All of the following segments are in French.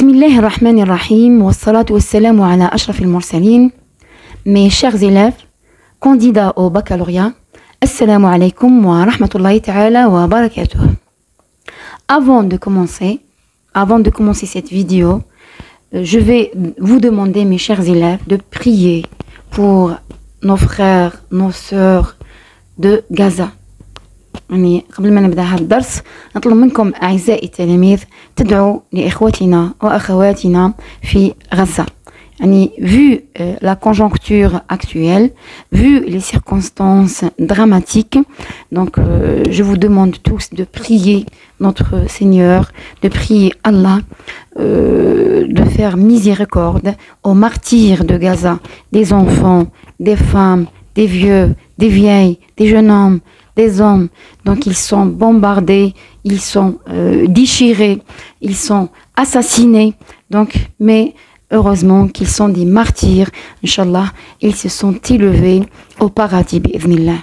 Bismillahirrahmanirrahim, wassalatu wassalamu ala ashrafil mursalin. Mes chers élèves, candidats au baccalauréat, assalamu alaikum wa rahmatullahi ta'ala wa barakatuh. Avant de commencer cette vidéo, je vais vous demander, mes chers élèves, de prier pour nos frères, nos sœurs de Gaza. يعني قبل ما نبدأ هذا الدرس نطلب منكم أعزائي التلاميذ تدعوا لإخوتنا وأخواتنا في غزة. يعني vu la conjoncture actuelle, vu les circonstances dramatiques, donc je vous demande tous de prier notre Seigneur, de prier Allah, de faire miséricorde aux martyrs de Gaza, des enfants, des femmes, des vieux, des vieilles, des jeunes hommes, des hommes. Donc ils sont bombardés, ils sont déchirés, ils sont assassinés. Donc, mais heureusement qu'ils sont des martyrs. Inch'Allah, ils se sont élevés au paradis بإذن الله.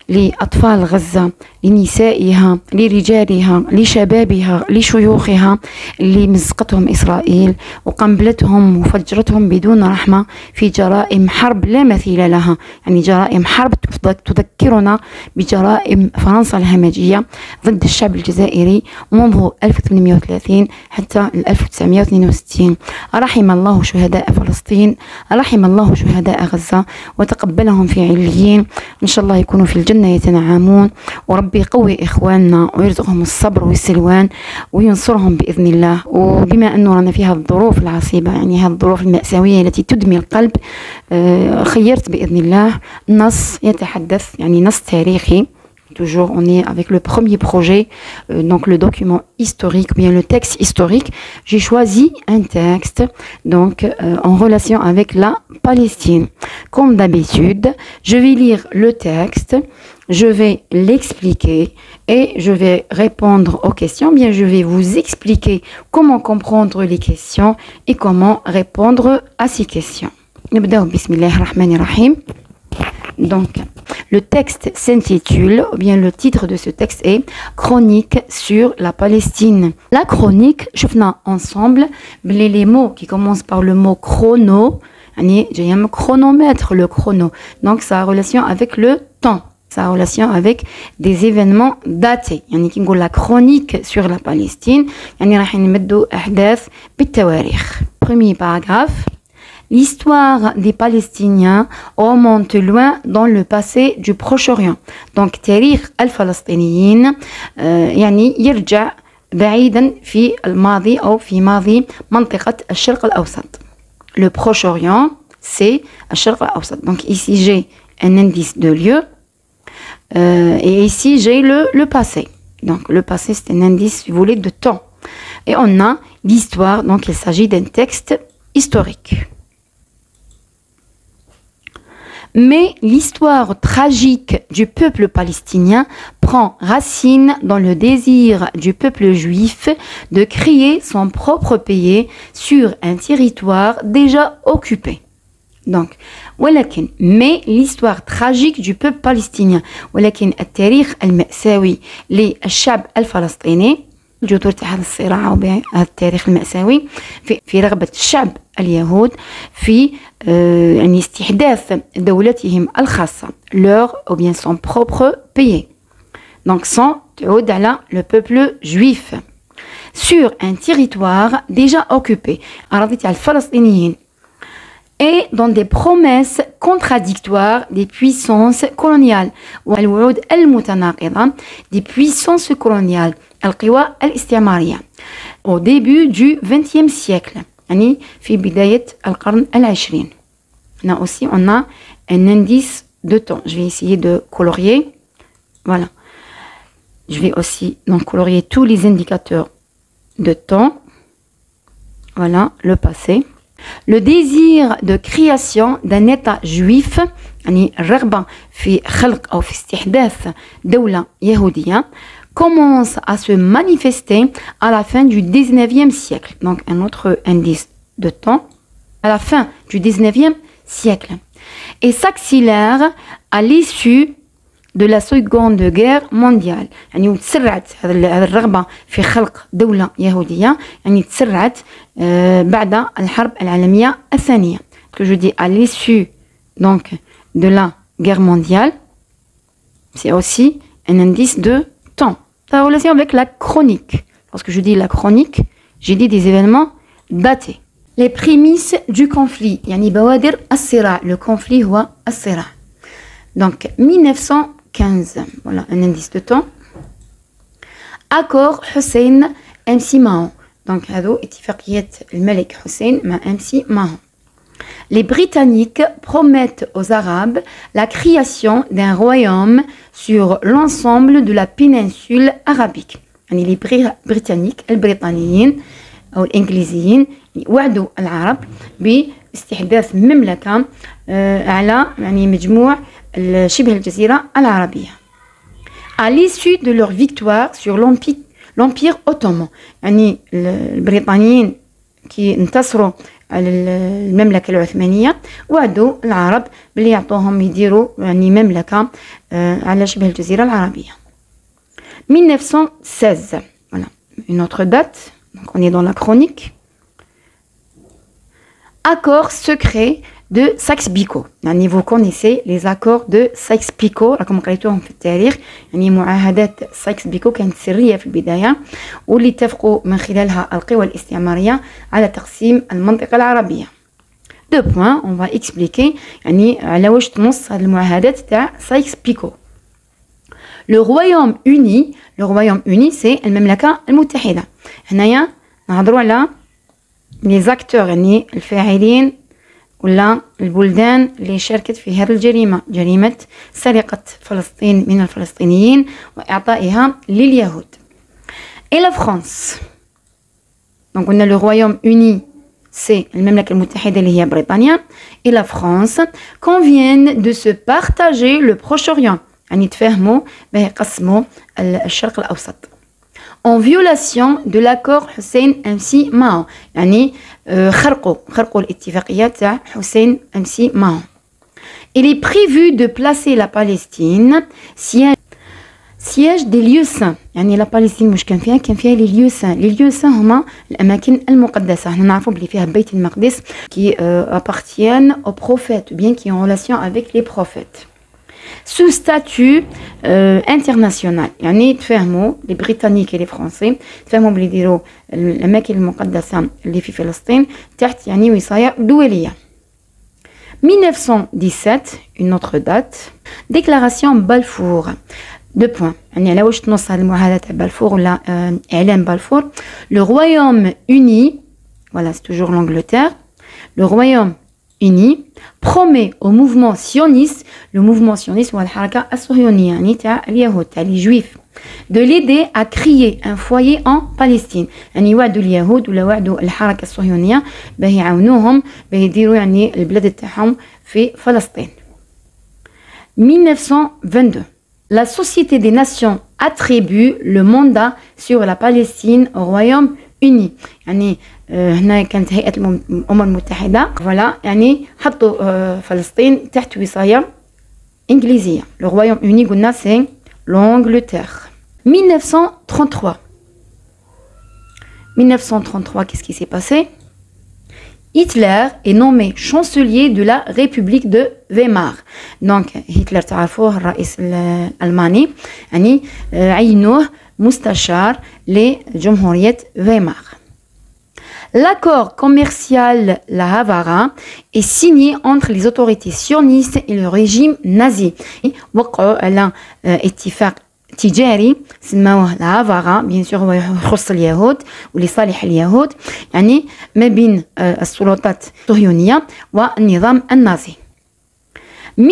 لأطفال غزة، لنسائها، لرجالها، لشبابها، لشيوخها اللي مزقتهم إسرائيل وقنبلتهم وفجرتهم بدون رحمة في جرائم حرب لا مثيل لها. يعني جرائم حرب تذكرنا بجرائم فرنسا الهمجية ضد الشعب الجزائري منذ 1830 حتى 1962. رحم الله شهداء فلسطين، رحم الله شهداء غزة وتقبلهم في عليين. إن شاء الله يكونوا في الجنة يتنعمون، وربي يقوي إخواننا ويرزقهم الصبر والسلوان وينصرهم بإذن الله. وبما أنه رانا في هذه الظروف العصيبة، يعني هذه الظروف المأساوية التي تدمي القلب، خيرت بإذن الله نص يتحدث، يعني نص تاريخي. Toujours, on est avec le premier projet, donc le document historique, ou bien le texte historique. J'ai choisi un texte donc en relation avec la Palestine. Comme d'habitude, je vais lire le texte, je vais l'expliquer et je vais répondre aux questions. Bien, je vais vous expliquer comment comprendre les questions et comment répondre à ces questions. Bismillahirrahmanirrahim. Donc, le texte s'intitule, ou bien le titre de ce texte est Chronique sur la Palestine. La chronique, je fais ensemble les mots qui commencent par le mot chrono, j'ai un chronomètre, le chrono. Donc, ça a relation avec le temps, ça a relation avec des événements datés. La chronique sur la Palestine. Premier paragraphe. L'histoire des Palestiniens remonte loin dans le passé du Proche-Orient. Donc, تاريخ الفلسطينيين يعني يرجع بعيدا في الماضي أو في ماضي منطقة الشرق الأوسط. Le Proche-Orient, c'est الشرق الأوسط. Donc, ici, j'ai un indice de lieu et ici, j'ai le passé. Donc, le passé, c'est un indice, si vous voulez, de temps. Et on a l'histoire, donc il s'agit d'un texte historique. Mais l'histoire tragique du peuple palestinien prend racine dans le désir du peuple juif de créer son propre pays sur un territoire déjà occupé. Donc, mais l'histoire tragique du peuple palestinien, ولكن التاريخ المأساوي للشعب الفلسطيني جذور هذا الصراع وهذا التاريخ المأساوي في رغبة الشعب اليهود في يعني استحداث دولتهم الخاصة leur ou bien son propre pays. Donc sans تعود على le peuple juif sur un territoire déjà occupé. أراضي تاع الفلسطينيين et dans des promesses contradictoires des puissances coloniales والوعود المتناقضة des puissances coloniales القوى الاستعمارية au début du XXe siècle. يعني في بداية القرن العشرين. Là aussi, on a un indice de temps. Je vais essayer de colorier. Voilà. Je vais aussi donc colorier tous les indicateurs de temps. Voilà, le passé. Le désir de création d'un État juif, يعني الرغبة في خلق أو في استحداث دولة يهودية, commence à se manifester à la fin du 19e siècle. Donc, un autre indice de temps, à la fin du 19e siècle. Et s'accélère à l'issue de la Seconde Guerre mondiale. يعني وتسرعت هذه الرغبة في خلق دولة يهودية يعني تسرعت بعد الحرب العالمية الثانية. Que je dis à l'issue donc de la guerre mondiale, c'est aussi un indice de temps. Ça a relation avec la chronique. Lorsque je dis la chronique, j'ai dit des événements datés. Les prémices du conflit, يعني بوادر الصراع. Le conflit هو الصراع. Donc 1915, voilà un indice de temps. Accord Hussein MC Mahon. Donc هذو اتفاقية الملك حسين مع MC Mahon. Les Britanniques promettent aux Arabes la création d'un royaume sur l'ensemble de la péninsule arabique. يعني les Britanniques البريطانيين أو الإنجليزيين وعدوا العرب باستحداث مملكة على يعني مجموع شبه الجزيرة العربية. À l'issue de leur victoire sur l'Empire ottoman, يعني البريطانيين كي انتصروا على المملكة العثمانية وعدوا العرب باللي يعطوهم يديروا يعني مملكة على شبه الجزيرة العربية. 1916, voilà une autre date. Donc on est dans la chronique. Accord secret de Sykes-Picot. يعني vous connaissez les accords de Sykes-Picot راكم قريتوهم في التاريخ. يعني معاهدات سايكس-بيكو كانت سرية في البداية واللي اتفقوا من خلالها القوى الاستعمارية على تقسيم المنطقة العربية. Deux points, on va expliquer يعني على واش تنص هذه المعاهدات تاع سايكس-بيكو. Le Royaume-Uni c'est المملكة المتحدة. هنايا نهضروا على les acteurs يعني الفاعلين ولا البلدان اللي شاركت في هذه الجريمة، جريمة سرقة فلسطين من الفلسطينيين وإعطائها لليهود. Et la France. Donc on a le Royaume-Uni, c'est المملكة المتحدة اللي هي بريطانيا. Et la France conviennent de se partager le Proche-Orient. يعني يتفاهموا باه يقسموا الشرق الأوسط. En violation de l'accord Hussein MC Mahon. يعني خرقوا الاتفاقية تاع حسين MC Mahon. Il est prévu de placer la Palestine siège des lieux saints. يعني la Palestine مش كان فيها les lieux saints. Les lieux saints هما الأماكن المقدسة. احنا نعرفوا بلي فيها بيت المقدس qui appartiennent aux prophètes, bien qui est en relation avec les prophètes. Sous statut international يعني تفهموا les Britanniques et les Français تفهموا بلي يديروا الأماكن المقدسة اللي في فلسطين تحت يعني وصاية دولية. 1917 une autre date. Déclaration Balfour. Deux points. يعني على واش تنص هذه المعاهدة تاع بلفور ولا إعلان بلفور. Le Royaume-Uni, voilà c'est toujours l'Angleterre. Le Royaume-Uni promet au mouvement sioniste, le mouvement sioniste هو الحركة الصهيونية يعني تاع اليهود تاع لي جويف de l'aider à créer un foyer en Palestine. يعني يوعدوا اليهود ولا وعدوا الحركة الصهيونية باه يعاونوهم باه يديروا يعني البلاد تاعهم في فلسطين. 1922 la Société des Nations attribue le mandat sur la Palestine au Royaume-Uni. يعني هنا كانت هيئة الأمم المتحدة فوالا يعني حطوا فلسطين تحت وصاية إنجليزية. Le Royaume-Uni قلنا c'est l'Angleterre. 1933. 1933, qu'est-ce qui s'est passé? Hitler est nommé chancelier de la République de Weimar. Donc Hitler تعرفوه الرئيس الألماني يعني عينوه مستشار لجمهورية ويمار. L'accord commercial La Havara est signé entre les autorités sionistes et le régime nazi. وقعوا على اتفاق تجاري سموه لا هافارا بيان سور هو يخص اليهود ولصالح اليهود يعني ما بين السلطات الصهيونية والنظام النازي. 1936-1939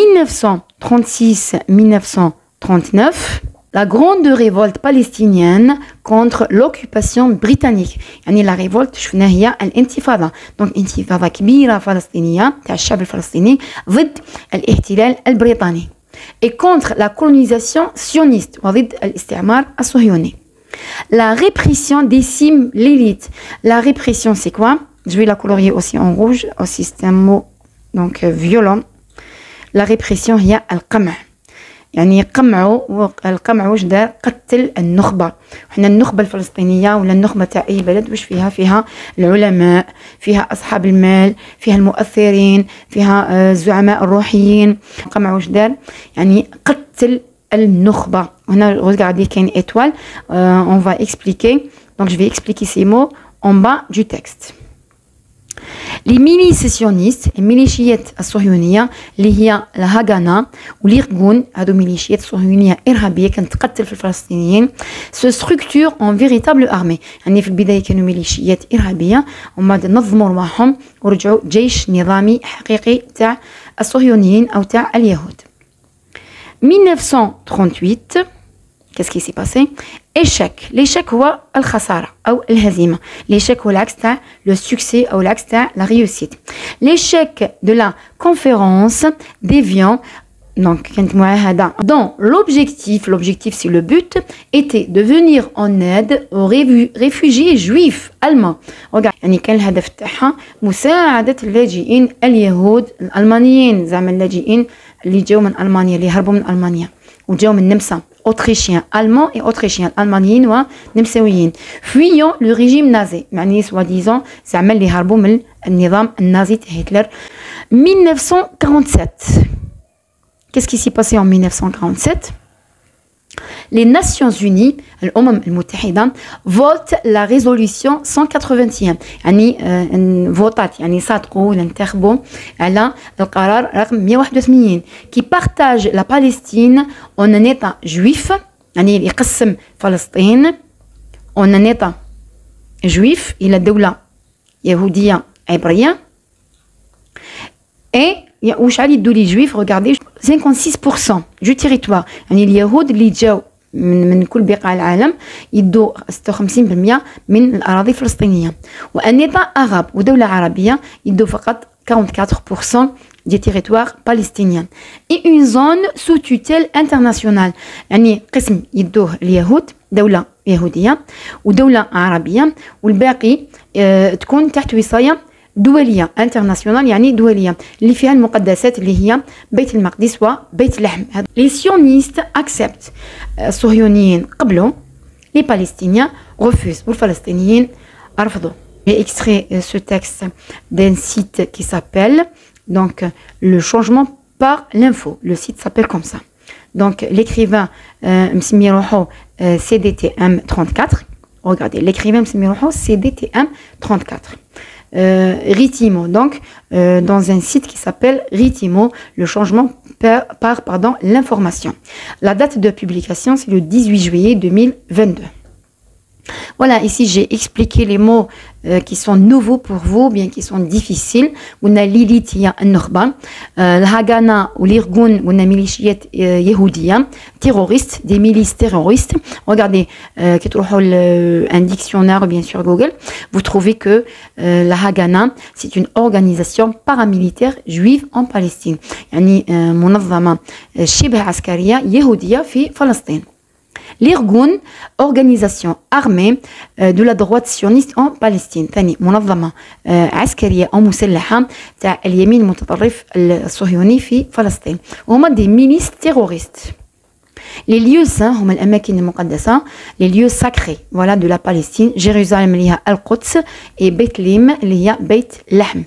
la grande révolte palestinienne contre l'occupation britannique. يعني la révolte شفنا هي الانتفاضة. donc انتفاضة كبيرة فلسطينية تاع الشعب الفلسطيني ضد الاحتلال البريطاني. et contre la colonisation sioniste وضد الاستعمار الصهيوني. La répression décime l'élite. La répression c'est quoi? Je vais la colorier aussi en rouge, aussi c'est un mot donc violent. La répression هي القمع. يعني القمع واش دار؟ قتل النخبة. حنا النخبة الفلسطينية ولا النخبة تاع أي بلد واش فيها؟ فيها العلماء، فيها أصحاب المال، فيها المؤثرين، فيها الزعماء الروحيين. القمع واش دار؟ يعني قتل النخبة. هنا regardez كاين étoile. On va expliquer. Donc je vais expliquer ces mots en bas du texte. Les milices sionistes, الميليشيات الصهيونية اللي هي الهاغانا والإرغون، هادو ميليشيات صهيونية إرهابية كانت تقتل في الفلسطينيين، se structure en véritable armée. يعني في البداية كانوا ميليشيات إرهابية ومن بعد نظموا رواحهم ورجعوا جيش نظامي حقيقي تاع الصهيونيين أو تاع اليهود. 1938 qu'est-ce qui s'est passé? échec. l'échec هو الخسارة أو الهزيمة. l'échec هو العكس تاع le succès أو العكس تاع la réussite. l'échec de la conférence d'Évian, donc كانت معاهدة dont l'objectif c'est le but était de venir en aide aux réfugiés juifs allemands. regarde يعني كان الهدف تاعها مساعدة اللاجئين اليهود الألمانيين، زعما اللاجئين اللي جاو من ألمانيا، اللي هربوا من ألمانيا وجاو من النمسا. autrichiens, allemands et autrichiens, allemaniens ونمساويين fuyant le régime nazi، يعني soi-disant زعما اللي هربوا من النظام النازي تاع هتلر. 1947 qu'est-ce qui s'est passé en 1947? les Nations Unies الأمم المتحدة votent la résolution 181، يعني فوتات يعني صادقوا ولا انتخبوا على القرار رقم 181 qui partage la Palestine en un état juif، يعني يقسم فلسطين en un état juif إلى دولة يهودية عبرية. et واش علي يدوا لي جويف؟ regardez 56% du territoire، يعني اليهود اللي جاو من كل بقاع العالم يدوا 56% من الأراضي الفلسطينية. وأن إيطا أغاب ودولة عربية يدوا فقط 44% des territoires palestiniens. et une zone sous tutelle internationale، يعني قسم يدوه اليهود دولة يهودية ودولة عربية والباقي تكون تحت وصاية دولية انترناسيونال، يعني دولية اللي فيها المقدسات اللي هي بيت المقدس وبيت لحم. لي سيونيست اكسبت، الصهيونيين قبلوا، لي بالستينيان رفوز، والفلسطينيين رفضوا. J'ai extrait ce texte d'un site qui s'appelle donc le changement par l'info. Le site s'appelle comme ça. Donc l'écrivain مسمي روحو CDTM 34. Regardez, l'écrivain مسمي روحو CDTM 34. Ritimo, donc dans un site qui s'appelle Ritimo, le changement par l'information. La date de publication c'est le 18 juillet 2022. Voilà, ici j'ai expliqué les mots qui sont nouveaux pour vous, bien qui sont difficiles. On a l'Ilitia Nurba, l'Hagana ou l'Irgun, on a miliciet Yehudia, terroristes, des milices terroristes. Regardez, un dictionnaire bien sûr Google, vous trouvez que la Hagana c'est une organisation paramilitaire juive en Palestine. يعني منظمة شبه عسكرية يهودية في فلسطين. l'Irgun, organisation armée de la droite sioniste en Palestine. ثاني منظمة عسكرية أو مسلحة تاع اليمين المتطرف الصهيوني في فلسطين. وهما des milices terroristes. les lieux saints هما الأماكن المقدسة، les lieux sacrés voilà de la Palestine، Jérusalem اللي هي القدس et Bethléem اللي هي بيت لحم.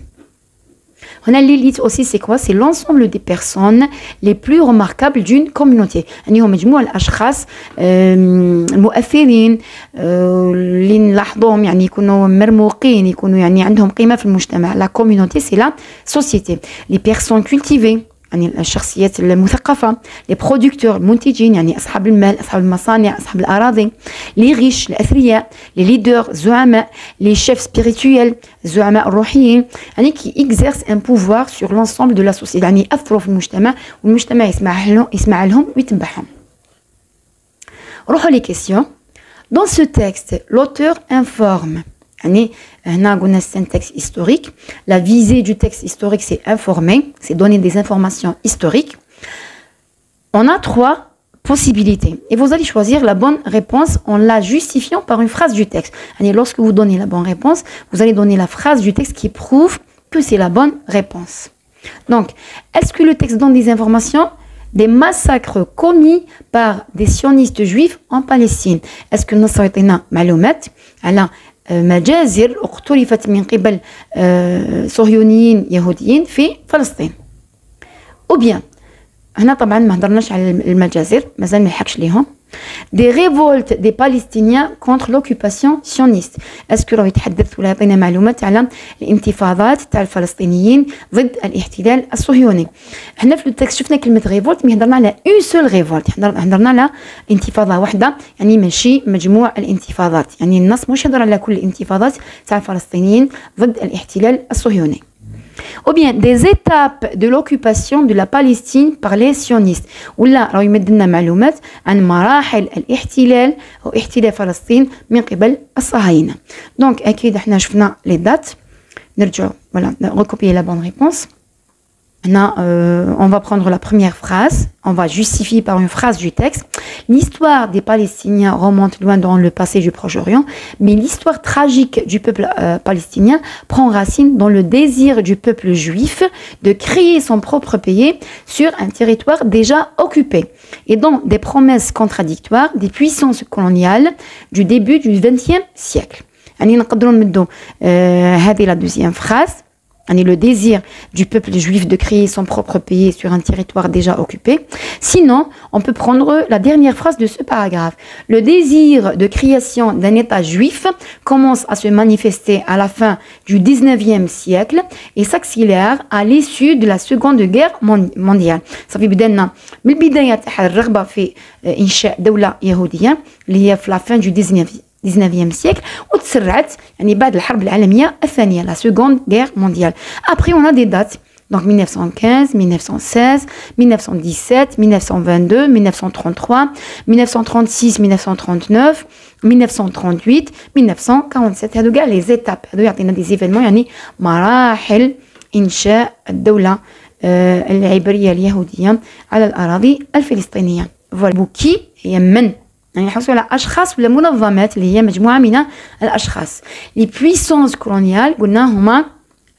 هنا l'élite aussi c'est quoi? c'est l'ensemble des personnes les plus remarquables d'une communauté. يعني هو مجموع الأشخاص المؤثرين اللي نلاحظوهم يعني يكونوا مرموقين، يكونوا يعني عندهم قيمة في المجتمع. la communauté c'est la société. les personnes cultivées يعني الشخصيات المثقفة، les producteurs المنتجين يعني أصحاب المال، أصحاب المصانع، أصحاب الأراضي، les riches الأثرياء، les leaders الزعماء، les chefs spirituels الزعماء الروحيين، يعني qui exercent un pouvoir sur l'ensemble de la société، يعني يأثروا في المجتمع والمجتمع يسمع لهم ويتبعهم. روحوا les questions. Dans ce texte, l'auteur informe. C'est un texte historique. La visée du texte historique, c'est informer, c'est donner des informations historiques. On a 3 possibilités. Et vous allez choisir la bonne réponse en la justifiant par une phrase du texte. Lorsque vous donnez la bonne réponse, vous allez donner la phrase du texte qui prouve que c'est la bonne réponse. Donc, est-ce que le texte donne des informations? des massacres commis par des sionistes juifs en Palestine. Est-ce que nous avons معلومات على مجازر اقترفت من قبل صهيونيين يهوديين في فلسطين؟ ou bien هنا طبعا ما هضرناش على المجازر مازال ما يحكش ليهم. Des révoltes des Palestiniens contre l'occupation sioniste. Est-ce que راهو يتحدث ولا يعطينا معلومات على الانتفاضات تاع الفلسطينيين ضد الاحتلال الصهيوني؟ احنا في التكست شفنا كلمة ريفولت مي هضرنا على اون سول ريفولت، هضرنا على انتفاضة واحدة، يعني ماشي مجموع الانتفاضات، يعني النص مش يهضر على كل الانتفاضات تاع الفلسطينيين ضد الاحتلال الصهيوني. Ou bien des étapes de l'occupation de la Palestine par les sionistes. ولا راهو يمد لنا معلومات عن مراحل الاحتلال أو احتلال فلسطين من قبل الصهاينة. دونك أكيد احنا شفنا لي دات. نرجعوا voilà recopier la bonne réponse. On va prendre la première phrase, on va justifier par une phrase du texte. L'histoire des Palestiniens remonte loin dans le passé du Proche-Orient, mais l'histoire tragique du peuple palestinien prend racine dans le désir du peuple juif de créer son propre pays sur un territoire déjà occupé et dans des promesses contradictoires des puissances coloniales du début du XXe siècle. هذه la deuxième phrase. Le désir du peuple juif de créer son propre pays sur un territoire déjà occupé. Sinon, on peut prendre la dernière phrase de ce paragraphe. Le désir de création d'un État juif commence à se manifester à la fin du XIXe siècle et s'accélère à l'issue de la Seconde Guerre mondiale. Ça fait بدأنا من البداية تاع الرغبة في إنشاء دولة يهودية اللي هي في la fin du 19e siècle وتسرعت يعني بعد الحرب العالمية الثانية la Seconde Guerre mondiale. Après on a des dates donc 1915, 1916, 1917, 1922, 1933, 1936, 1939, 1938, 1947 هادو كاع les étapes هادو يعطينا des événements يعني مراحل إنشاء الدولة العبرية اليهودية على الأراضي الفلسطينية. فوالا بوكي هي من يعني نحصل على أشخاص ولا منظمات اللي هي مجموعة من الأشخاص. Les puissances coloniales قلنا هما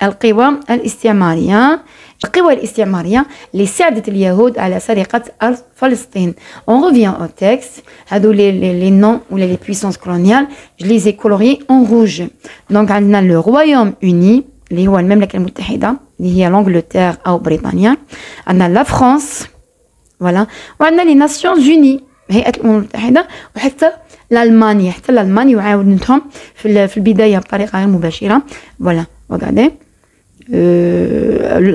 القوى الاستعمارية. القوى الاستعمارية اللي ساعدت اليهود على سرقة أرض فلسطين. On revient au texte. هادو les noms ou les puissances coloniales je les ai coloriés en rouge. Donc عندنا le Royaume-Uni اللي هو المملكة المتحدة اللي هي l'Angleterre أو بريطانيا. عندنا la France voilà وعندنا les Nations Unies هيئة الأمم المتحدة وحتى الألمانيا. حتى الألمانيا وعاونتهم في البداية بطريقة غير مباشرة. فوالا regardez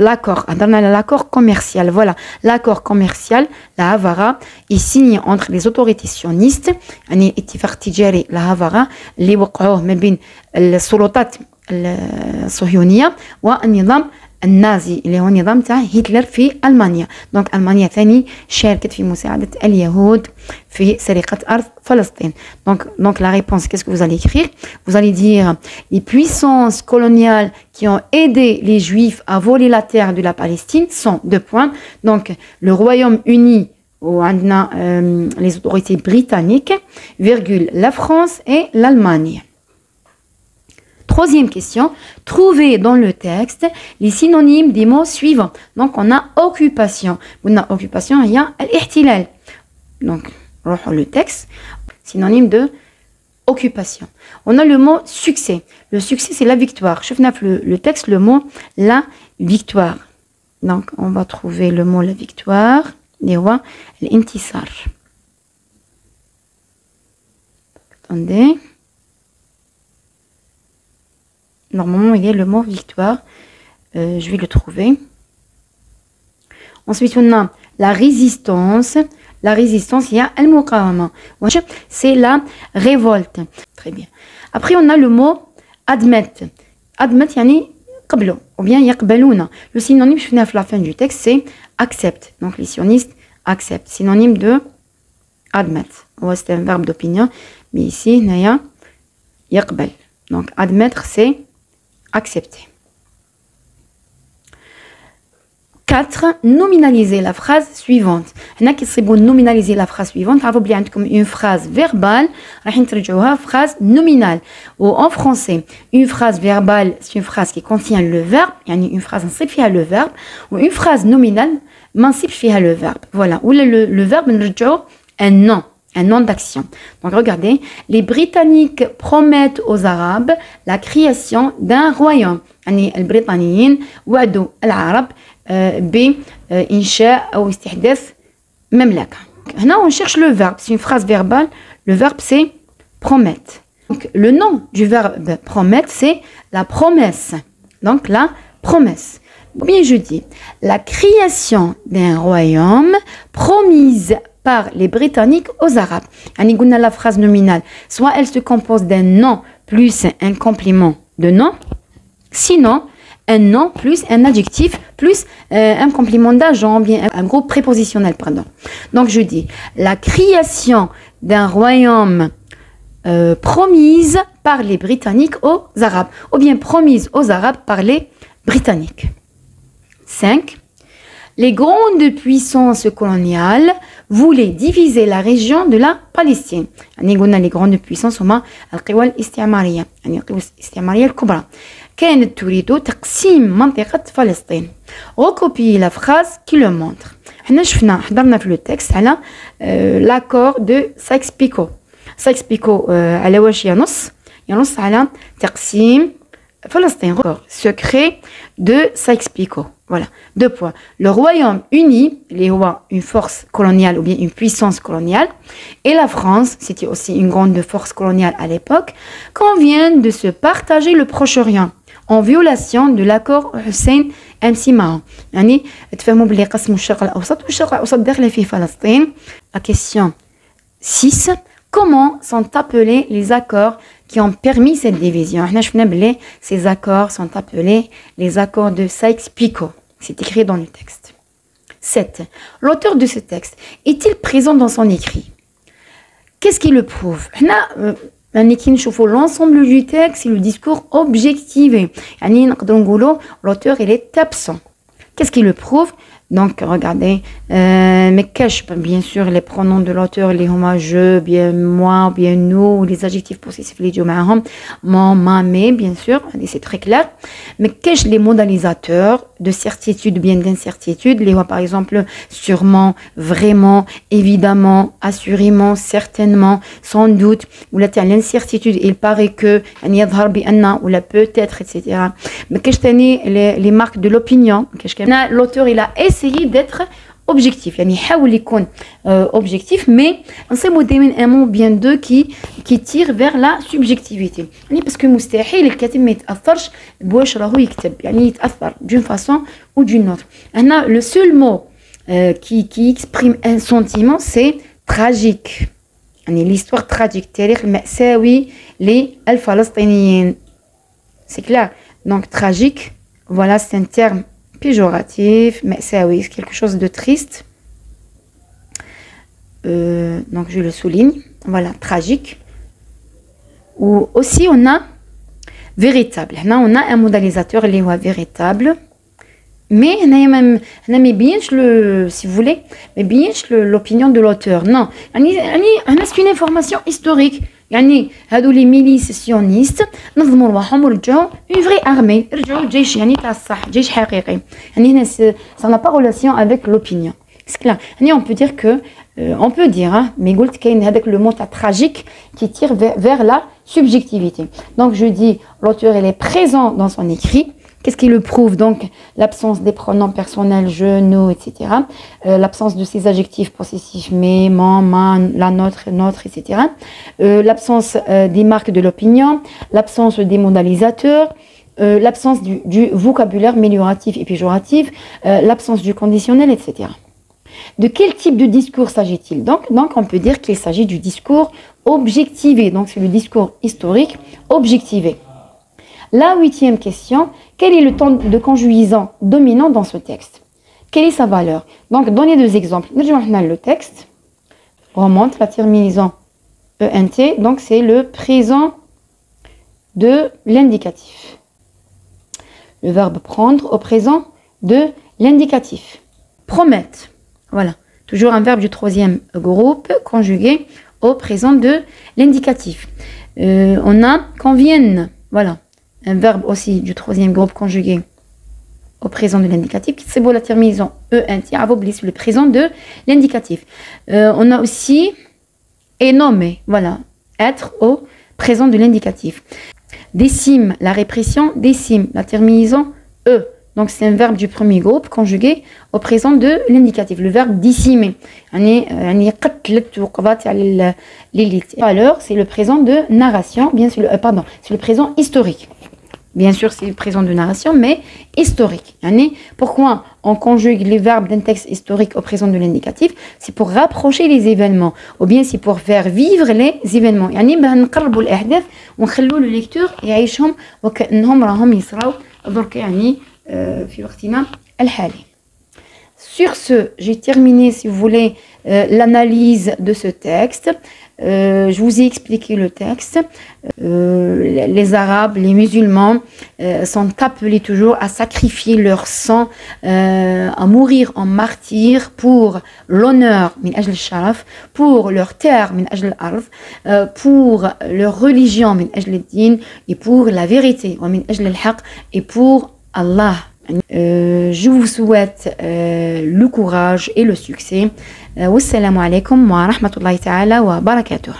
l'accord هضرنا على l'accord commercial. voilà l'accord commercial la Havara est signé entre les autorités sionistes يعني اتفاق تجاري la Havara اللي وقعوه ما بين السلطات الصهيونية والنظام النازي اللي هو نظام تاع هتلر في ألمانيا. دونك ألمانيا ثاني شاركت في مساعدة اليهود في سرقة أرض فلسطين. Donc la réponse, qu'est-ce que vous allez écrire? Vous allez dire les puissances coloniales qui ont aidé les Juifs à voler la terre de la Palestine sont deux points. Donc le Royaume-Uni ou les autorités britanniques, virgule, la France et l'Allemagne. Troisième question, trouvez dans le texte les synonymes des mots suivants. Donc on a occupation. On a occupation, il y a l'ihtilal. Donc le texte, synonyme de occupation. On a le mot succès. Le succès c'est la victoire. Je fais le texte, le mot la victoire. Donc on va trouver le mot la victoire. L'intisar. Attendez. Normalement, il y a le mot victoire. Je vais le trouver. Ensuite, on a la résistance. La résistance, il y a al-muqawama. C'est la révolte. Très bien. Après, on a le mot admettre. Admettre, yani qablo. Ou bien yaqbalouna. Le synonyme, je finis à la fin du texte, c'est accepte. Donc, les sionistes acceptent. Synonyme de admettre. C'est un verbe d'opinion. Mais ici, il y a yaqbal. Donc, admettre, c'est accepter. 4. Nominaliser la phrase suivante. هنا كيصيبوا nominaliser la phrase suivante. عرفوا بلي عندكم une phrase verbale راح نترجعوها phrase nominale. Ou en français, une phrase verbale, c'est une phrase qui contient le verbe, يعني une phrase نصيب فيها le verbe. Ou une phrase nominale mansib fiha le verbe. Voilà. Ou le verbe نرجعو un nom d'action. Donc regardez, les Britanniques promettent aux Arabes la création d'un royaume. يعني البريطانيين وعدوا العرب بإنشاء أو استحداث مملكة. هنا on cherche le verbe, c'est une phrase verbale. Le verbe c'est promettre. Donc le nom du verbe promettre c'est la promesse. Donc la promesse. Ou bien je dis la création d'un royaume promise par les Britanniques aux Arabes. يعني قلنا la phrase nominale, soit elle se compose d'un nom plus un complément de nom, sinon un nom plus un adjectif plus un complément d'agent, bien un groupe prépositionnel, pardon. Donc je dis la création d'un royaume promise par les Britanniques aux Arabes, ou bien promise aux Arabes par les Britanniques. 5. Les grandes puissances coloniales voulaient diviser la région de la Palestine. يعني قلنا les grandes puissances هما القوى الاستعمارية، يعني القوى الاستعمارية الكبرى. كانت تريد تقسيم منطقة فلسطين. Recopiez la phrase qui le montre. احنا شفنا حضرنا في le texte على l'accord de Sykes-Picot. Sykes-Picot على واش ينص على تقسيم فلسطين. Secret de Sykes-Picot. Voilà, 2 points. Le Royaume-Uni, une force coloniale ou bien une puissance coloniale, et la France, c'était aussi une grande force coloniale à l'époque, conviennent de se partager le Proche-Orient en violation de l'accord Hussein Msimaho. يعني تفهموا بلي قسموا الشرق الأوسط والشرق الأوسط داخل في فلسطين. La question 6. Comment sont appelés les accords qui ont permis cette division? Ces accords sont appelés les accords de Sykes-Picot. C'est écrit dans le texte. 7. L'auteur de ce texte est-il présent dans son écrit? Qu'est-ce qui le prouve? L'ensemble du texte et le discours objectivé. L'auteur il est absent. Qu'est-ce qui le prouve? Donc, regardez, mais cache bien sûr les pronoms de l'auteur, les je, bien moi, bien nous, les adjectifs possessifs, les معهم, mon, ma, mais, bien sûr, c'est très clair. Mais cache les modalisateurs de certitude, bien d'incertitude, les par exemple, sûrement, vraiment, évidemment, assurément, certainement, sans doute, ou là, l'incertitude, il paraît que, ou là, peut-être, etc. Mais cache les marques de l'opinion, l'auteur, il a essayé d'être objectif, يعني يحاول يكون objectif, mais نصيبوا دائما un mot bien deux qui tire vers la subjectivité. يعني parce que مستحيل الكاتب ما يتأثرش بواش راهو يكتب، يعني يتأثر d'une façon ou d'une autre. هنا le seul mot qui exprime un sentiment c'est tragique. يعني l'histoire tragique، التاريخ المأساوي للفلسطينيين. C'est clair. Donc tragique, voilà, c'est un terme péjoratif, mais c'est oui, quelque chose de triste. Donc je le souligne. Voilà, tragique. Ou aussi on a véritable. Là on a un modalisateur qui est véritable. Mais mais bien si vous voulez, mais bien l'opinion de l'auteur. Non, c'est une information historique. يعني هادو لي ميليسيونيست نظموا رواحهم ورجعوا اون فري ارمي، رجعوا جيش يعني تاع الصح، جيش حقيقي. يعني هنا ça n'a pas relation avec l'opinion. C'est clair. يعني on peut dire que on peut dire mais قلت كاين هذاك le mot tragique qui tire vers la subjectivité. Donc je dis l'auteur il est présent dans son écrit. Qu'est-ce qui le prouve? Donc, l'absence des pronoms personnels, je, nous, etc. L'absence de ces adjectifs possessifs, mais, mon, ma, la nôtre, notre, etc. L'absence des marques de l'opinion, l'absence des modalisateurs, l'absence du vocabulaire mélioratif et péjoratif, l'absence du conditionnel, etc. De quel type de discours s'agit-il? Donc, on peut dire qu'il s'agit du discours objectivé. Donc, c'est le discours historique objectivé. La 8e question, quel est le temps de conjugaison dominant dans ce texte? Quelle est sa valeur? Donc, donnez 2 exemples. Le texte remonte la terminaison ENT, donc c'est le présent de l'indicatif. Le verbe prendre au présent de l'indicatif. Promettre, voilà, toujours un verbe du 3e groupe conjugué au présent de l'indicatif. On a convienne, voilà. Un verbe aussi du 3e groupe conjugué au présent de l'indicatif. C'est la terminaison ENT, c'est le présent de l'indicatif. On a aussi est nommé, voilà, être au présent de l'indicatif. Décime, la répression, décime, la terminaison E. Donc c'est un verbe du premier groupe conjugué au présent de l'indicatif. Le verbe décimer. Alors c'est le présent de narration, bien sûr, pardon, c'est le présent historique. Bien sûr, c'est le présent de narration, mais historique. Pourquoi on conjugue les verbes d'un texte historique au présent de l'indicatif? C'est pour rapprocher les événements, ou bien c'est pour faire vivre les événements. نقربوا الأحداث ونخلوا le lecteur يعيشهم وكأنهم راهم يصراو درك في وقتنا الحالي. Sur ce, j'ai terminé, si vous voulez, l'analyse de ce texte. Je vous ai expliqué le texte. Les Arabes, les musulmans sont appelés toujours à sacrifier leur sang, à mourir en martyr pour l'honneur, min ajl al-sharaf, pour leur terre, min ajl al-ard, pour leur religion, min ajl al-din, et pour la vérité, min ajl al-haq, et pour Allah. Je vous souhaite le courage et le succès. Wassalamu alaikum wa rahmatullahi ta'ala wa barakatuh.